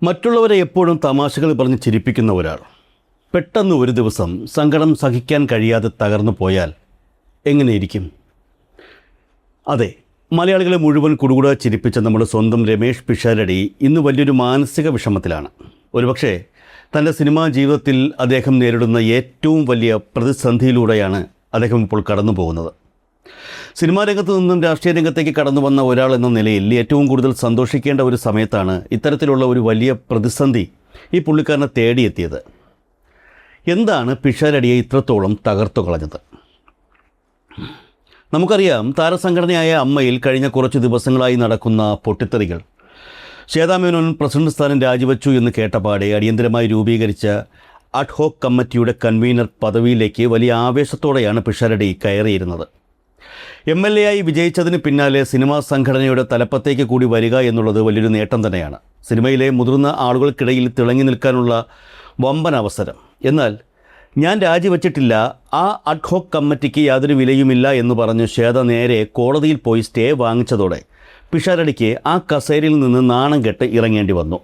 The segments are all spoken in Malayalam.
മറ്റുള്ളവരെ എപ്പോഴും തമാശകൾ പറഞ്ഞ് ചിരിപ്പിക്കുന്ന ഒരാൾ പെട്ടെന്ന് ഒരു ദിവസം സങ്കടം സഹിക്കാൻ കഴിയാതെ തകർന്നു പോയാൽ എങ്ങനെയിരിക്കും? അതെ, മലയാളികളെ മുഴുവൻ കുടുകുട ചിരിപ്പിച്ച നമ്മുടെ സ്വന്തം രമേഷ് പിഷാരടി ഇന്ന് വലിയൊരു മാനസിക വിഷമത്തിലാണ്. ഒരുപക്ഷെ തൻ്റെ സിനിമാ ജീവിതത്തിൽ അദ്ദേഹം നേരിടുന്ന ഏറ്റവും വലിയ പ്രതിസന്ധിയിലൂടെയാണ് അദ്ദേഹം ഇപ്പോൾ കടന്നു പോകുന്നത്. സിനിമാ രംഗത്തു നിന്നും രാഷ്ട്രീയ രംഗത്തേക്ക് കടന്നു വന്ന ഒരാൾ എന്ന നിലയിൽ ഏറ്റവും കൂടുതൽ സന്തോഷിക്കേണ്ട ഒരു സമയത്താണ് ഇത്തരത്തിലുള്ള ഒരു വലിയ പ്രതിസന്ധി ഈ പുള്ളിക്കാരനെ തേടിയെത്തിയത്. എന്താണ് പിഷാരടിയെ ഇത്രത്തോളം തകർത്തു കളഞ്ഞത്? നമുക്കറിയാം, താരസംഘടനയായ അമ്മയിൽ കഴിഞ്ഞ കുറച്ച് ദിവസങ്ങളായി നടക്കുന്ന പൊട്ടിത്തെറികൾ. ശ്വേതാ മേനോൻ പ്രസിഡന്റ് സ്ഥാനം രാജിവെച്ചു എന്ന് കേട്ടപാടെ അടിയന്തരമായി രൂപീകരിച്ച അഡ്ഹോക് കമ്മിറ്റിയുടെ കൺവീനർ പദവിയിലേക്ക് വലിയ ആവേശത്തോടെയാണ് പിഷാരടി കയറിയിരുന്നത്. MLA ആയി വിജയിച്ചതിന് പിന്നാലെ സിനിമാ സംഘടനയുടെ തലപ്പത്തേക്ക് കൂടി വരിക എന്നുള്ളത് വലിയൊരു നേട്ടം തന്നെയാണ്. സിനിമയിലെ മുതിർന്ന ആളുകൾക്കിടയിൽ തിളങ്ങി നിൽക്കാനുള്ള വമ്പൻ അവസരം. എന്നാൽ ഞാൻ രാജിവെച്ചിട്ടില്ല, ആ അഡ്ഹോക് കമ്മിറ്റിക്ക് യാതൊരു വിലയുമില്ല എന്ന് പറഞ്ഞ് ശ്വേത നേരെ കോടതിയിൽ പോയി സ്റ്റേ വാങ്ങിച്ചതോടെ പിഷാരടിക്ക് ആ കസേരയിൽ നിന്ന് നാണം കെട്ട് ഇറങ്ങേണ്ടി വന്നു.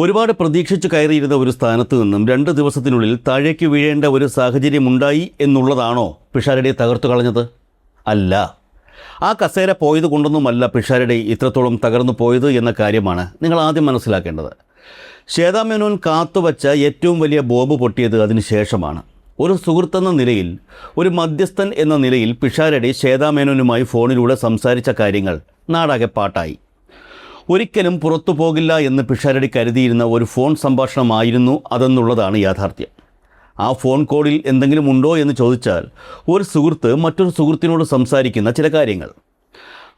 ഒരുപാട് പ്രതീക്ഷിച്ച് കയറിയിരുന്ന ഒരു സ്ഥാനത്ത് നിന്നും 2 ദിവസത്തിനുള്ളിൽ താഴേക്ക് വീഴേണ്ട ഒരു സാഹചര്യമുണ്ടായി എന്നുള്ളതാണോ പിഷാരടിയെ തകർത്തു കളഞ്ഞത്? അല്ല. ആ കസേര പോയത് കൊണ്ടൊന്നുമല്ല പിഷാരടി ഇത്രത്തോളം തകർന്നു പോയത് എന്ന കാര്യമാണ് നിങ്ങൾ ആദ്യം മനസ്സിലാക്കേണ്ടത്. ശ്വേതാ മേനോൻ കാത്തുവച്ച ഏറ്റവും വലിയ ബോംബ് പൊട്ടിയത് അതിന് ശേഷമാണ്. ഒരു സുഹൃത്തെന്ന നിലയിൽ, ഒരു മധ്യസ്ഥൻ എന്ന നിലയിൽ പിഷാരടി ശ്വേതാ മേനോനുമായി ഫോണിലൂടെ സംസാരിച്ച കാര്യങ്ങൾ നാടാകെ പാട്ടായി. ഒരിക്കലും പുറത്തു പോകില്ല എന്ന് പിഷാരടി കരുതിയിരുന്ന ഒരു ഫോൺ സംഭാഷണമായിരുന്നു അതെന്നുള്ളതാണ് യാഥാർത്ഥ്യം. ആ ഫോൺ കോളിൽ എന്തെങ്കിലും ഉണ്ടോ എന്ന് ചോദിച്ചാൽ, ഒരു സുഹൃത്ത് മറ്റൊരു സുഹൃത്തിനോട് സംസാരിക്കുന്ന ചില കാര്യങ്ങൾ.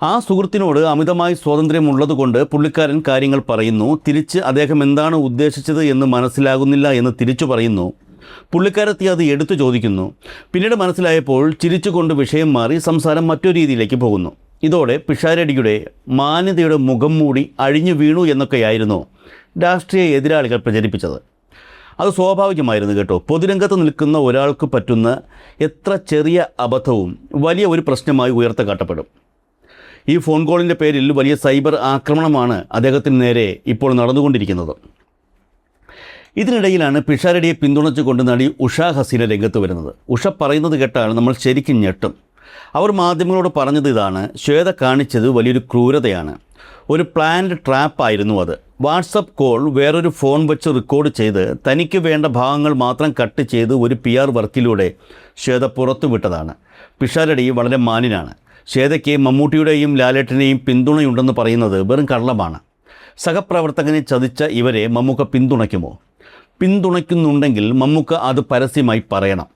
ആ സുഹൃത്തിനോട് അമിതമായി സ്വാതന്ത്ര്യമുള്ളതുകൊണ്ട് പുള്ളിക്കാരൻ കാര്യങ്ങൾ പറയുന്നു, തിരിച്ച് അദ്ദേഹം എന്താണ് ഉദ്ദേശിച്ചത് എന്ന് മനസ്സിലാകുന്നില്ല എന്ന് തിരിച്ചു പറയുന്നു. പുള്ളിക്കാരത്തി അത് എടുത്തു ചോദിക്കുന്നു. പിന്നീട് മനസ്സിലായപ്പോൾ ചിരിച്ചുകൊണ്ട് വിഷയം മാറി സംസാരം മറ്റൊരു രീതിയിലേക്ക് പോകുന്നു. ഇതോടെ പിഷാരടിയുടെ മാന്യതയുടെ മുഖം മൂടി അഴിഞ്ഞു വീണു എന്നൊക്കെയായിരുന്നു രാഷ്ട്രീയ എതിരാളികൾ പ്രചരിപ്പിച്ചത്. അത് സ്വാഭാവികമായിരുന്നു കേട്ടോ. പൊതുരംഗത്ത് നിൽക്കുന്ന ഒരാൾക്ക് പറ്റുന്ന എത്ര ചെറിയ അബദ്ധവും വലിയ ഒരു പ്രശ്നമായി ഉയർത്തിക്കാട്ടപ്പെടും. ഈ ഫോൺ കോളിൻ്റെ പേരിൽ വലിയ സൈബർ ആക്രമണമാണ് അദ്ദേഹത്തിന് നേരെ ഇപ്പോൾ നടന്നുകൊണ്ടിരിക്കുന്നത്. ഇതിനിടയിലാണ് പിഷാരടിയെ പിന്തുണച്ചുകൊണ്ട് നടി ഉഷ ഹസീന രംഗത്ത് വരുന്നത്. ഉഷ പറയുന്നത് കേട്ടാൽ നമ്മൾ ശരിക്കും ഞെട്ടും. അവർ മാധ്യമങ്ങളോട് പറഞ്ഞത് ഇതാണ്: ശ്വേത കാണിച്ചത് വലിയൊരു ക്രൂരതയാണ്, ഒരു പ്ലാൻഡ് ട്രാപ്പായിരുന്നു അത്. വാട്സപ്പ് കോൾ വേറൊരു ഫോൺ വെച്ച് റെക്കോർഡ് ചെയ്ത് തനിക്ക് വേണ്ട ഭാഗങ്ങൾ മാത്രം കട്ട് ചെയ്ത് ഒരു PR വർക്കിലൂടെ ശ്വേത പുറത്തു വിട്ടതാണ്. പിഷാരടി വളരെ മാന്യനാണ്. ശ്വേതയ്ക്ക് മമ്മൂട്ടിയുടെയും ലാലേട്ടനെയും പിന്തുണയുണ്ടെന്ന് പറയുന്നത് വെറും കള്ളമാണ്. സഹപ്രവർത്തകനെ ചതിച്ച ഇവരെ മമ്മൂക്ക പിന്തുണയ്ക്കുമോ? പിന്തുണയ്ക്കുന്നുണ്ടെങ്കിൽ മമ്മൂക്ക അത് പരസ്യമായി പറയണം.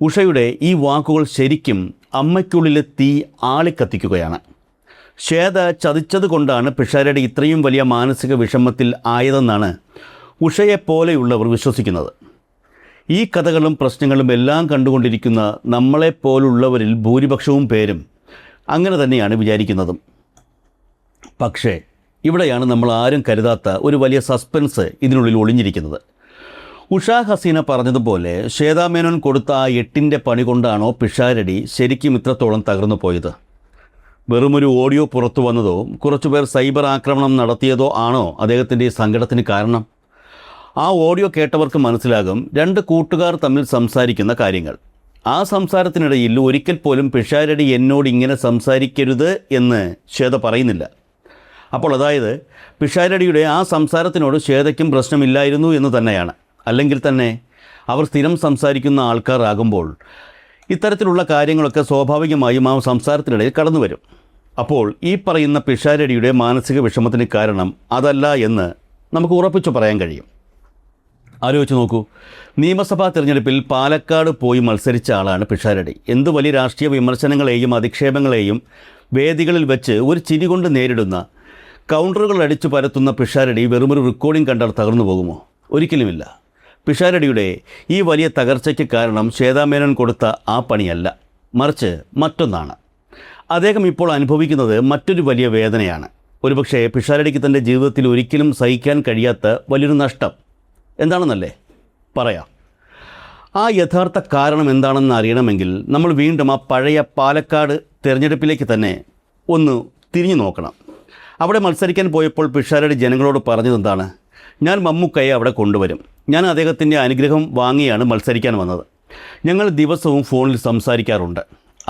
ഉഷയുടെ ഈ വാക്കുകൾ ശരിക്കും അമ്മയ്ക്കുള്ളിലെ തീ ആളിക്കത്തിക്കുകയാണ്. ശ്വേത ചതിച്ചത് കൊണ്ടാണ് പിഷാരടി ഇത്രയും വലിയ മാനസിക വിഷമത്തിൽ ആയതെന്നാണ് ഉഷയെപ്പോലെയുള്ളവർ വിശ്വസിക്കുന്നത്. ഈ കഥകളും പ്രശ്നങ്ങളും എല്ലാം കണ്ടുകൊണ്ടിരിക്കുന്ന നമ്മളെപ്പോലുള്ളവരിൽ ഭൂരിപക്ഷവും പേരും അങ്ങനെ തന്നെയാണ് വിചാരിക്കുന്നതും. പക്ഷേ ഇവിടെയാണ് നമ്മൾ ആരും കരുതാത്ത ഒരു വലിയ സസ്പെൻസ് ഇതിനുള്ളിൽ ഒളിഞ്ഞിരിക്കുന്നത്. ഉഷ ഹസീന പറഞ്ഞതുപോലെ ശ്വേതാ മേനോൻ കൊടുത്ത ആ 8ൻ്റെ പണി കൊണ്ടാണോ പിഷാരടി ശരിക്കും ഇത്രത്തോളം തകർന്നു പോയത്? വെറുമൊരു ഓഡിയോ പുറത്തു വന്നതോ കുറച്ചുപേർ സൈബർ ആക്രമണം നടത്തിയതോ ആണോ അദ്ദേഹത്തിൻ്റെ സങ്കടത്തിന് കാരണം? ആ ഓഡിയോ കേട്ടവർക്ക് മനസ്സിലാകും 2 കൂട്ടുകാർ തമ്മിൽ സംസാരിക്കുന്ന കാര്യങ്ങൾ. ആ സംസാരത്തിനിടയിൽ ഒരിക്കൽ പോലും പിഷാരടി എന്നോട് ഇങ്ങനെ സംസാരിക്കരുത് എന്ന് ശ്വേത പറയുന്നില്ല. അപ്പോൾ അതായത് പിഷാരടിയുടെ ആ സംസാരത്തിനോട് ശ്വേതയ്ക്കും പ്രശ്നമില്ലായിരുന്നു എന്ന് തന്നെയാണ്. അല്ലെങ്കിൽ തന്നെ അവർ സ്ഥിരം സംസാരിക്കുന്ന ആൾക്കാരാകുമ്പോൾ ഇത്തരത്തിലുള്ള കാര്യങ്ങളൊക്കെ സ്വാഭാവികമായും ആ സംസാരത്തിനിടയിൽ കടന്നു വരും. അപ്പോൾ ഈ പറയുന്ന പിഷാരടിയുടെ മാനസിക വിഷമത്തിന് കാരണം അതല്ല എന്ന് നമുക്ക് ഉറപ്പിച്ചു പറയാൻ കഴിയും. ആലോചിച്ച് നോക്കൂ, നിയമസഭാ തിരഞ്ഞെടുപ്പിൽ പാലക്കാട് പോയി മത്സരിച്ച ആളാണ് പിഷാരടി. എന്ത് വലിയ രാഷ്ട്രീയ വിമർശനങ്ങളെയും അധിക്ഷേപങ്ങളെയും വേദികളിൽ വെച്ച് ഒരു ചിരി കൊണ്ട് നേരിടുന്ന, കൗണ്ടറുകൾ അടിച്ചു പരത്തുന്ന പിഷാരടി വെറുമൊരു റെക്കോർഡിംഗ് കണ്ടാൽ തകർന്നു പോകുമോ? ഒരിക്കലുമില്ല. പിഷാരടിയുടെ ഈ വലിയ തകർച്ചയ്ക്ക് കാരണം ശ്വേതാ മേനോൻ കൊടുത്ത ആ പണിയല്ല, മറിച്ച് മറ്റൊന്നാണ്. അദ്ദേഹം ഇപ്പോൾ അനുഭവിക്കുന്നത് മറ്റൊരു വലിയ വേദനയാണ്. ഒരുപക്ഷെ പിഷാരടിക്ക് തൻ്റെ ജീവിതത്തിൽ ഒരിക്കലും സഹിക്കാൻ കഴിയാത്ത വലിയൊരു നഷ്ടം. എന്താണെന്നല്ലേ പറയാം. ആ യഥാർത്ഥ കാരണം എന്താണെന്ന് അറിയണമെങ്കിൽ നമ്മൾ വീണ്ടും ആ പഴയ പാലക്കാട് തിരഞ്ഞെടുപ്പിലേക്ക് തന്നെ ഒന്ന് തിരിഞ്ഞു നോക്കണം. അവിടെ മത്സരിക്കാൻ പോയപ്പോൾ പിഷാരടി ജനങ്ങളോട് പറഞ്ഞതെന്താണ്? ഞാൻ മമ്മൂക്കയെ അവിടെ കൊണ്ടുവരും. ഞാൻ അദ്ദേഹത്തിൻ്റെ അനുഗ്രഹം വാങ്ങിയാണ് മത്സരിക്കാൻ വന്നത്. ഞങ്ങൾ ദിവസവും ഫോണിൽ സംസാരിക്കാറുണ്ട്.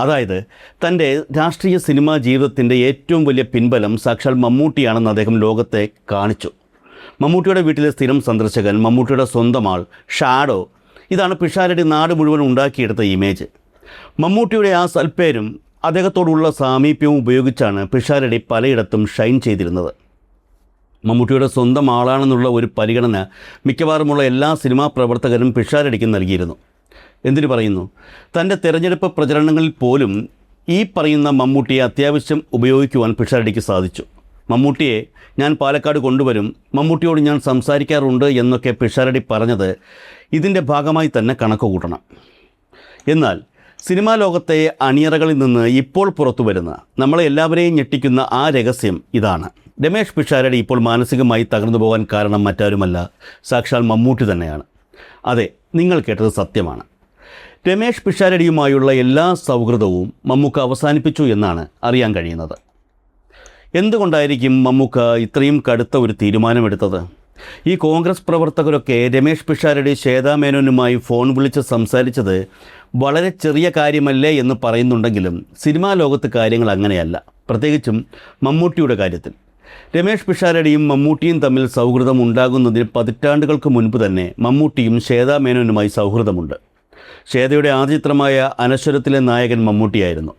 അതായത് തൻ്റെ രാഷ്ട്രീയ സിനിമാ ജീവിതത്തിൻ്റെ ഏറ്റവും വലിയ പിൻബലം സാക്ഷാൽ മമ്മൂട്ടിയാണെന്ന് അദ്ദേഹം ലോകത്തെ കാണിച്ചു. മമ്മൂട്ടിയുടെ വീട്ടിലെ സ്ഥിരം സന്ദർശകൻ, മമ്മൂട്ടിയുടെ സ്വന്തം ആൾ, ഷാഡോ, ഇതാണ് പിഷാരടി നാട് മുഴുവൻ ഉണ്ടാക്കിയെടുത്ത ഇമേജ്. മമ്മൂട്ടിയുടെ ആ സൽപ്പേരും അദ്ദേഹത്തോടുള്ള സാമീപ്യവും ഉപയോഗിച്ചാണ് പിഷാരടി പലയിടത്തും ഷൈൻ ചെയ്തിരുന്നത്. മമ്മൂട്ടിയുടെ സ്വന്തം ആളാണെന്നുള്ള ഒരു പരിഗണന മിക്കവാറുമുള്ള എല്ലാ സിനിമാ പ്രവർത്തകരും പിഷാരടിക്ക് നൽകിയിരുന്നു. എന്തിനു പറയുന്നു, തൻ്റെ തെരഞ്ഞെടുപ്പ് പ്രചരണങ്ങളിൽ പോലും ഈ പറയുന്ന മമ്മൂട്ടിയെ അത്യാവശ്യം ഉപയോഗിക്കുവാൻ പിഷാരടിക്ക് സാധിച്ചു. മമ്മൂട്ടിയെ ഞാൻ പാലക്കാട് കൊണ്ടുവരും, മമ്മൂട്ടിയോട് ഞാൻ സംസാരിക്കാറുണ്ട് എന്നൊക്കെ പിഷാരടി പറഞ്ഞത് ഇതിൻ്റെ ഭാഗമായി തന്നെ കണക്ക് കൂട്ടണം. എന്നാൽ സിനിമാ ലോകത്തെ അണിയറകളിൽ നിന്ന് ഇപ്പോൾ പുറത്തു വരുന്ന നമ്മളെ എല്ലാവരെയും ഞെട്ടിക്കുന്ന ആ രഹസ്യം ഇതാണ്. രമേഷ് പിഷാരടി ഇപ്പോൾ മാനസികമായി തകർന്നു പോകാൻ കാരണം മറ്റാരുമല്ല, സാക്ഷാൽ മമ്മൂട്ടി തന്നെയാണ്. അതെ, നിങ്ങൾ കേട്ടത് സത്യമാണ്. രമേഷ് പിഷാരടിയുമായുള്ള എല്ലാ സൗഹൃദവും മമ്മൂക്ക അവസാനിപ്പിച്ചു എന്നാണ് അറിയാൻ കഴിയുന്നത്. എന്തുകൊണ്ടായിരിക്കും മമ്മൂക്ക ഇത്രയും കടുത്ത ഒരു തീരുമാനമെടുത്തത്? ഈ കോൺഗ്രസ് പ്രവർത്തകരൊക്കെ രമേഷ് പിഷാരടി ശ്വേതാ മേനോനുമായി ഫോൺ വിളിച്ച് സംസാരിച്ചത് വളരെ ചെറിയ കാര്യമല്ലേ എന്ന് പറയുന്നുണ്ടെങ്കിലും സിനിമാ ലോകത്ത് കാര്യങ്ങൾ അങ്ങനെയല്ല. പ്രത്യേകിച്ചും മമ്മൂട്ടിയുടെ കാര്യത്തിൽ രമേഷ് പിഷാരടിയും മമ്മൂട്ടിയും തമ്മിൽ സൗഹൃദം ഉണ്ടാകുന്നതിന് പതിറ്റാണ്ടുകൾക്ക് മുൻപ് തന്നെ മമ്മൂട്ടിയും ശ്വേതാ മേനോനുമായി സൗഹൃദമുണ്ട്. ശ്വേതയുടെ ആദ്യ ചിത്രമായ അനശ്വരത്തിലെ നായകൻ മമ്മൂട്ടിയായിരുന്നു.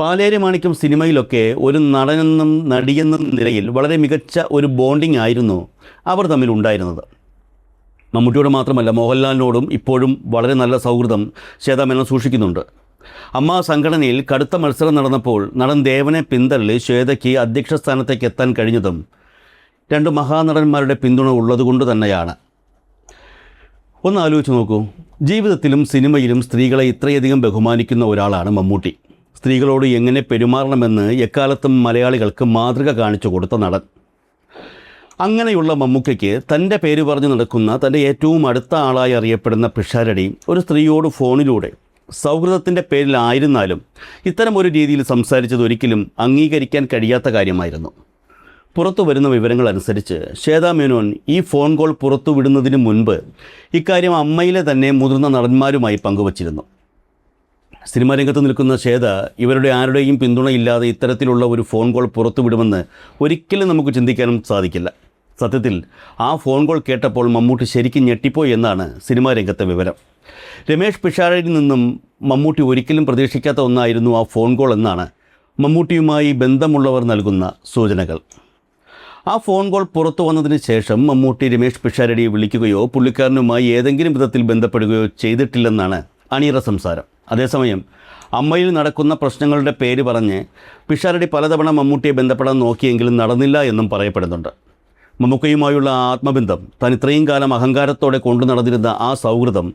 പാലേരി മാണിക്യം സിനിമയിലൊക്കെ ഒരു നടനെന്നും നടിയെന്നും നിലയിൽ വളരെ മികച്ച ഒരു ബോണ്ടിങ് ആയിരുന്നു അവർ തമ്മിൽ ഉണ്ടായിരുന്നത്. മമ്മൂട്ടിയോട് മാത്രമല്ല, മോഹൻലാലിനോടും ഇപ്പോഴും വളരെ നല്ല സൗഹൃദം ശ്വേതാ മേനോൻ സൂക്ഷിക്കുന്നുണ്ട്. അമ്മ സംഘടനയിൽ കടുത്ത മത്സരം നടന്നപ്പോൾ നടൻ ദേവനെ പിന്തള്ളി ശ്വേതയ്ക്ക് അധ്യക്ഷ സ്ഥാനത്തേക്ക് എത്താൻ കഴിഞ്ഞതും രണ്ട് മഹാനടന്മാരുടെ പിന്തുണ ഉള്ളതുകൊണ്ട് തന്നെയാണ്. ഒന്ന് ആലോചിച്ച് നോക്കൂ, ജീവിതത്തിലും സിനിമയിലും സ്ത്രീകളെ ഇത്രയധികം ബഹുമാനിക്കുന്ന ഒരാളാണ് മമ്മൂട്ടി. സ്ത്രീകളോട് എങ്ങനെ പെരുമാറണമെന്ന് എക്കാലത്തും മലയാളികൾക്ക് മാതൃക കാണിച്ചു കൊടുത്ത നടൻ. അങ്ങനെയുള്ള മമ്മൂക്കയ്ക്ക് തൻ്റെ പേര് പറഞ്ഞു നടക്കുന്ന തൻ്റെ ഏറ്റവും അടുത്ത ആളായി അറിയപ്പെടുന്ന പിഷാരടി ഒരു സ്ത്രീയോട് ഫോണിലൂടെ സൗഹൃദത്തിൻ്റെ പേരിലായിരുന്നാലും ഇത്തരം ഒരു രീതിയിൽ സംസാരിച്ചത് ഒരിക്കലും അംഗീകരിക്കാൻ കഴിയാത്ത കാര്യമായിരുന്നു. പുറത്തു വരുന്ന വിവരങ്ങൾ അനുസരിച്ച് ശ്വേതാ മേനോൻ ഈ ഫോൺ കോൾ പുറത്തുവിടുന്നതിന് മുൻപ് ഇക്കാര്യം അമ്മയിലെ തന്നെ മുതിർന്ന നടന്മാരുമായി പങ്കുവച്ചിരുന്നു. സിനിമാ രംഗത്ത് നിൽക്കുന്ന ശ്വേത ഇവരുടെ ആരുടെയും പിന്തുണയില്ലാതെ ഇത്തരത്തിലുള്ള ഒരു ഫോൺ കോൾ പുറത്തുവിടുമെന്ന് ഒരിക്കലും നമുക്ക് ചിന്തിക്കാനും സാധിക്കില്ല. സത്യത്തിൽ ആ ഫോൺ കോൾ കേട്ടപ്പോൾ മമ്മൂട്ടി ശരിക്കും ഞെട്ടിപ്പോയി എന്നാണ് സിനിമാ രംഗത്തെ വിവരം. രമേഷ് പിഷാരടിയിൽ നിന്നും മമ്മൂട്ടി ഒരിക്കലും പ്രതീക്ഷിക്കാത്ത ഒന്നായിരുന്നു ആ ഫോൺ കോൾ എന്നാണ് മമ്മൂട്ടിയുമായി ബന്ധമുള്ളവർ നൽകുന്ന സൂചനകൾ. ആ ഫോൺ കോൾ പുറത്തു വന്നതിന് ശേഷം മമ്മൂട്ടി രമേഷ് പിഷാരടിയെ വിളിക്കുകയോ പുള്ളിക്കാരനുമായി ഏതെങ്കിലും വിധത്തിൽ ബന്ധപ്പെടുകയോ ചെയ്തിട്ടില്ലെന്നാണ് അണിയറ സംസാരം. അതേസമയം അമ്മയിൽ നടക്കുന്ന പ്രശ്നങ്ങളുടെ പേര് പറഞ്ഞ് പിഷാരടി പലതവണ മമ്മൂട്ടിയെ ബന്ധപ്പെടാൻ നോക്കിയെങ്കിലും നടന്നില്ല എന്നും പറയപ്പെടുന്നുണ്ട്. മമ്മൂക്കയുമായുള്ള ആത്മബന്ധം, താൻ ഇത്രയും കാലം അഹങ്കാരത്തോടെ കൊണ്ടു നടന്നിരുന്ന ആ സൗഹൃദം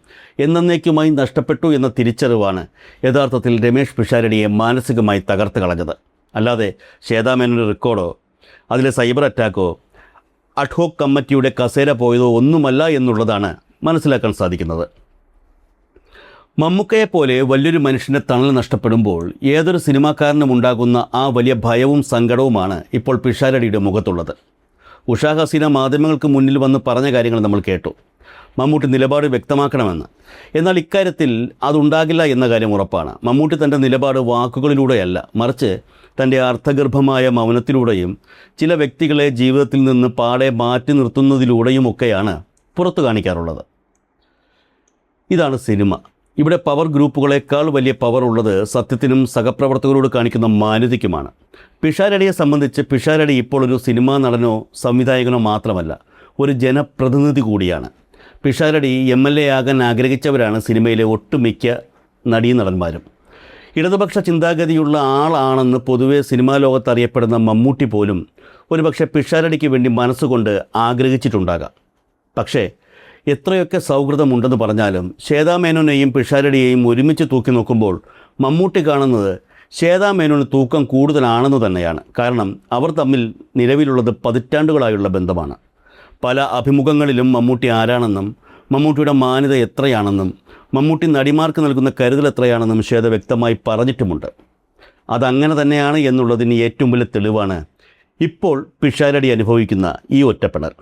എന്നേക്കുമായി നഷ്ടപ്പെട്ടു എന്ന തിരിച്ചറിവാണ് യഥാർത്ഥത്തിൽ രമേഷ് പിഷാരടിയെ മാനസികമായി തകർത്ത് കളഞ്ഞത്. അല്ലാതെ ശ്വേതാ മേനോൻ്റെ റെക്കോർഡോ അതിലെ സൈബർ അറ്റാക്കോ അഡ്ഹോക് കമ്മിറ്റിയുടെ കസേര പോയതോ ഒന്നുമല്ല എന്നുള്ളതാണ് മനസ്സിലാക്കാൻ സാധിക്കുന്നത്. മമ്മൂക്കയെപ്പോലെ വലിയൊരു മനുഷ്യൻ്റെ തണൽ നഷ്ടപ്പെടുമ്പോൾ ഏതൊരു സിനിമാക്കാരനും ഉണ്ടാകുന്ന ആ വലിയ ഭയവും സങ്കടവുമാണ് ഇപ്പോൾ പിഷാരടിയുടെ മുഖത്തുള്ളത്. ഉഷാ ഹസീന മാധ്യമങ്ങൾക്ക് മുന്നിൽ വന്ന് പറഞ്ഞ കാര്യങ്ങൾ നമ്മൾ കേട്ടു. മമ്മൂട്ടി നിലപാട് വ്യക്തമാക്കണമെന്ന്. എന്നാൽ ഇക്കാര്യത്തിൽ അതുണ്ടാകില്ല എന്ന കാര്യം ഉറപ്പാണ്. മമ്മൂട്ടി തൻ്റെ നിലപാട് വാക്കുകളിലൂടെയല്ല, മറിച്ച് തൻ്റെ അർത്ഥഗർഭമായ മൗനത്തിലൂടെയും ചില വ്യക്തികളെ ജീവിതത്തിൽ നിന്ന് പാടെ മാറ്റി നിർത്തുന്നതിലൂടെയുമൊക്കെയാണ് പുറത്തു കാണിക്കാറുള്ളത്. ഇതാണ് സിനിമ. ഇവിടെ പവർ ഗ്രൂപ്പുകളെക്കാൾ വലിയ പവർ ഉള്ളത് സത്യത്തിനും സഹപ്രവർത്തകരോട് കാണിക്കുന്ന മാന്യതയ്ക്കുമാണ്. പിഷാരടിയെ സംബന്ധിച്ച് പിഷാരടി ഇപ്പോൾ ഒരു സിനിമാ നടനോ സംവിധായകനോ മാത്രമല്ല, ഒരു ജനപ്രതിനിധി കൂടിയാണ്. പിഷാരടി MLA ആകാൻ ആഗ്രഹിച്ചവരാണ് സിനിമയിലെ ഒട്ടുമിക്ക നടീനടന്മാരും. ഇടതുപക്ഷ ചിന്താഗതിയുള്ള ആളാണെന്ന് പൊതുവെ സിനിമാ ലോകത്ത് അറിയപ്പെടുന്ന മമ്മൂട്ടി പോലും ഒരുപക്ഷെ പിഷാരടിക്ക് വേണ്ടി മനസ്സുകൊണ്ട് ആഗ്രഹിച്ചിട്ടുണ്ടാകാം. പക്ഷേ എത്രയൊക്കെ സൗഹൃദമുണ്ടെന്ന് പറഞ്ഞാലും ശ്വേതാ മേനോനെയും പിഷാരടിയെയും ഒരുമിച്ച് തൂക്കി നോക്കുമ്പോൾ മമ്മൂട്ടി കാണുന്നത് ശ്വേതാ മേനോന് തൂക്കം കൂടുതലാണെന്ന് തന്നെയാണ്. കാരണം അവർ തമ്മിൽ നിലവിലുള്ളത് പതിറ്റാണ്ടുകളായുള്ള ബന്ധമാണ്. പല അഭിമുഖങ്ങളിലും മമ്മൂട്ടി ആരാണെന്നും മമ്മൂട്ടിയുടെ മാന്യത എത്രയാണെന്നും മമ്മൂട്ടി നടിമാർക്ക് നൽകുന്ന കരുതൽ എത്രയാണെന്നും ശ്വേത വ്യക്തമായി പറഞ്ഞിട്ടുമുണ്ട്. അതങ്ങനെ തന്നെയാണ് എന്നുള്ളതിന് ഏറ്റവും വലിയ തെളിവാണ് ഇപ്പോൾ പിഷാരടി അനുഭവിക്കുന്ന ഈ ഒറ്റപ്പെടൽ.